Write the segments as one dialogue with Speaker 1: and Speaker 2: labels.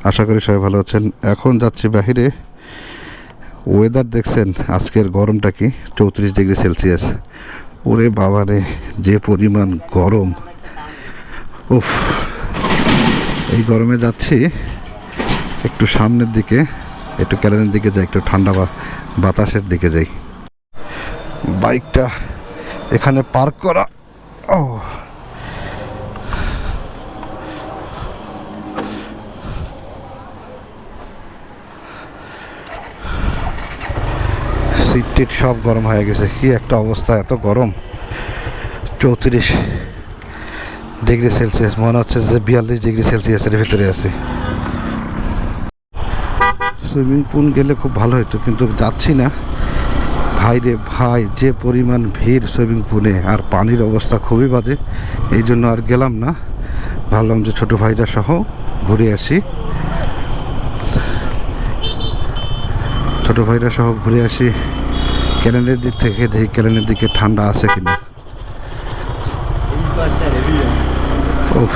Speaker 1: আশা করি সবাই ভালো আছেন। এখন যাচ্ছি বাহিরে। ওয়েদার দেখছেন আজকের গরমটা কি, 34°C। ওরে বাবারে, যে পরিমাণ গরম! উফ, এই গরমে যাচ্ছি একটু সামনের দিকে, একটু ক্যালেনের দিকে যাই, একটু ঠান্ডা বাতাসের দিকে যাই। বাইকটা এখানে পার্ক করা। ও, সিট টিট সব গরম হয়ে গেছে। কি একটা অবস্থা, এত গরম! 34°C, মনে হচ্ছে যে 42°C ভিতরে আছে। সুইমিং পুল গেলে খুব ভালো হতো, কিন্তু যাচ্ছি না। ভাই রে ভাই, যে পরিমাণ ভিড় সুইমিং পুলে, আর পানির অবস্থা খুবই বাজে। এই জন্য আর গেলাম না, ভাবলাম যে ছোটো ভাইরা সহ ঘুরে আসি। ছোটো ভাইরা সহ ঘুরে আসি ক্যালেনের দিক থেকে, দেখি ক্যালেনের দিকে ঠান্ডা আছে কিনা। উফ,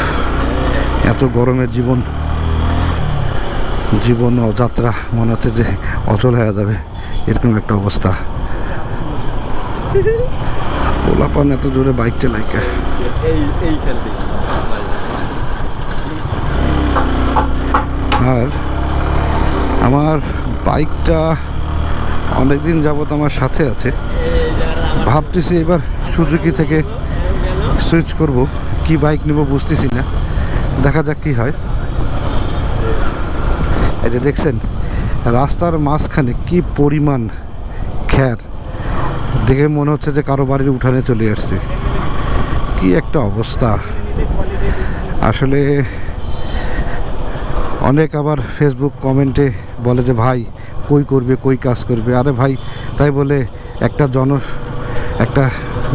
Speaker 1: এত গরমের জীবন ও যাত্রা মনে হচ্ছে যে অচল হয়ে যাবে, এরকম একটা অবস্থা। পোলাপান এত জোরে বাইক চালায়। আর আমার বাইকটা অনেকদিন যাবত আমার সাথে আছে। ভাবতেছি এবার সুজুকি থেকে সুইচ করব। কি বাইক নেব বুঝতেছি না, দেখা যাক কি হয়। এই যে দেখছেন রাস্তার মাঝখানে কি পরিমাণ খ্যার, দেখে মনে হচ্ছে যে কারো বাড়ির উঠানে চলে আসছে। কি একটা অবস্থা আসলে। অনেক আবার ফেসবুক কমেন্টে বলে যে ভাই কই করবে, কই কাজ করবে। আরে ভাই, তাই বলে একটা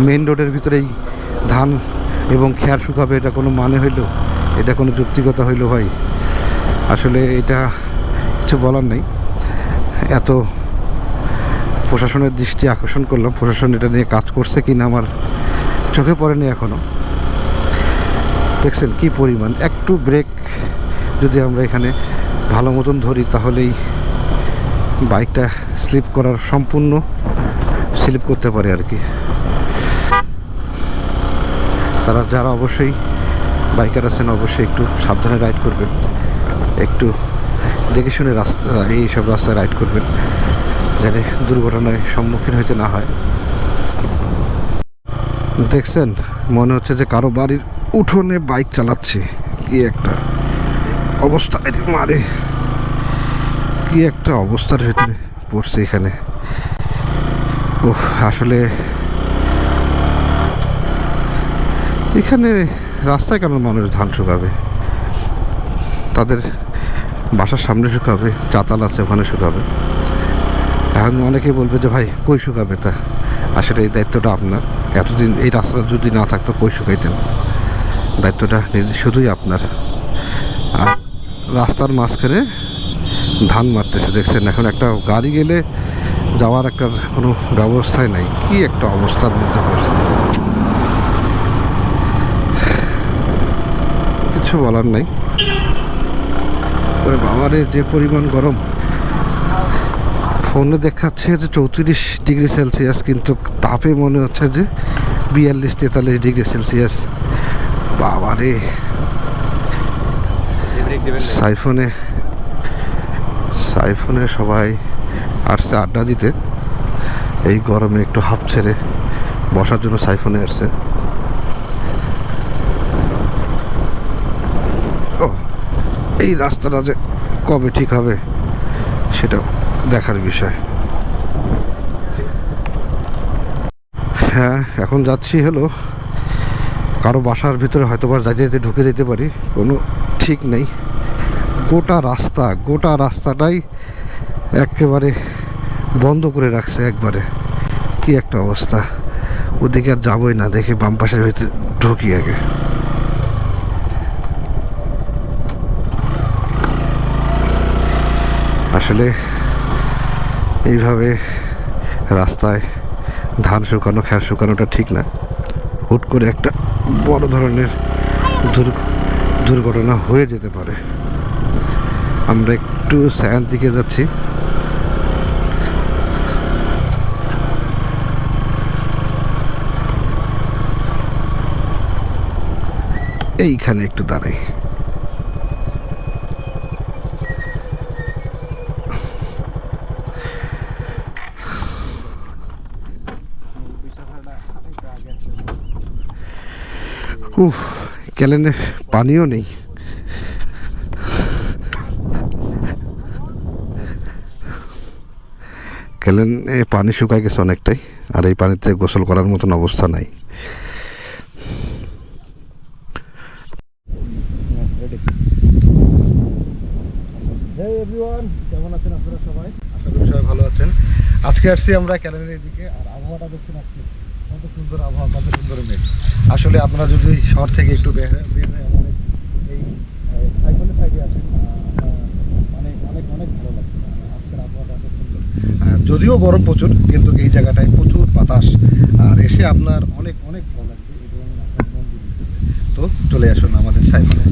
Speaker 1: মেন রোডের ভিতরেই ধান এবং খ্যার শুকাবে, এটা কোনো মানে হইলো? এটা কোনো যুক্তিকতা হইলো ভাই? আসলে এটা কিছু বলার নেই। এত প্রশাসনের দৃষ্টি আকর্ষণ করলাম, প্রশাসন এটা নিয়ে কাজ করছে কি না আমার চোখে পড়েনি এখনও। দেখছেন কি পরিমাণ, একটু ব্রেক যদি আমরা এখানে ভালো মতন ধরি তাহলেই বাইকটা সম্পূর্ণ স্লিপ করতে পারে আর কি। যারা অবশ্যই বাইকার আছেন অবশ্যই একটু সাবধানে রাইড করবেন, একটু দেখে শুনে এইসব রাস্তায় রাইড করবেন, যেন দুর্ঘটনায় সম্মুখীন হইতে না হয়। দেখছেন মনে হচ্ছে যে কারো বাড়ির উঠোনে বাইক চালাচ্ছে। কি একটা অবস্থা মারে, কি একটা অবস্থার ভিতরে পড়ছে এখানে। ওহ, আসলে এখানে রাস্তায় কেন মানুষ ধান শুকাবে? তাদের বাসার সামনে শুকাবে, চাতাল আছে ওখানে শুকাবে। এখন অনেকেই বলবে যে ভাই কই শুকাবে, তা আসলে এই দায়িত্বটা আপনার। এতদিন এই রাস্তাটা যদি না থাকতো কই শুকাইতেন? দায়িত্বটা শুধুই আপনার। আর রাস্তার মাঝখানে ধান মারতেছে, দেখছেন। এখন একটা গাড়ি গেলে যাওয়ার একটা কোনো ব্যবস্থাই নাই। কি একটা অবস্থার মধ্যে পড়ছে, কিছু বলার নাই। বাবারে, যে পরিমাণ গরম! ফোনে দেখাচ্ছে যে 34°C, কিন্তু তাপে মনে হচ্ছে যে 42-43°C। বাবারে, সাইফোনে সবাই আসছে আড্ডা দিতে। এই গরমে একটু হাফ ছেড়ে বসার জন্য সাইফোনে আসছে। ও, এই রাস্তাটা যে কবে ঠিক হবে সেটা দেখার বিষয়। হ্যাঁ, এখন যাচ্ছি হলো কারো বাসার ভিতরে, হয়তো বা যাইতে ঢুকে যেতে পারি, কোনো ঠিক নেই। গোটা রাস্তাটাই একেবারে বন্ধ করে রাখছে একবারে। কি একটা অবস্থা! ওদিকে আর যাবোই না, দেখে বাম পাশের ভিতরে ঢুকি আগে। আসলে এইভাবে রাস্তায় ধান শুকানো, খ্যার শুকানোটা ঠিক না। হুট করে একটা বড় ধরনের দুর্ঘটনা হয়ে যেতে পারে। আমরা একটু সায়ান দিকে যাচ্ছি। এইখানে একটু দাঁড়াই। উফ, ক্যালেনে পানিও নেই। ক্যালেনে পানি শুকায় গেছে অনেকটাই, আর এই পানিতে গোসল করার মতন অবস্থা নাই। কেমন আছেন আপনারা সবাই? আশা করি সবাই ভালো আছেন। আজকে আসছি আমরা ক্যালেনের এদিকে, আর আবহাওয়াটা দেখছেন আজকে কত সুন্দর আবহাওয়া, কত সুন্দর মেঘ। আসলে আপনারা যদি শহর থেকে একটু বের হয়ে আমাদের এই সাইকেলের সাইডে আসেন, অনেক অনেক অনেক ভালো লাগবে। আজকের আবহাওয়াটা এত সুন্দর, যদিও গরম প্রচুর, কিন্তু এই জায়গাটায় প্রচুর বাতাস, আর এসে আপনার অনেক অনেক ভালো লাগবে এবং আপনার মন জুড়ে যাবে। তো চলে আসুন আমাদের সাইকেলে।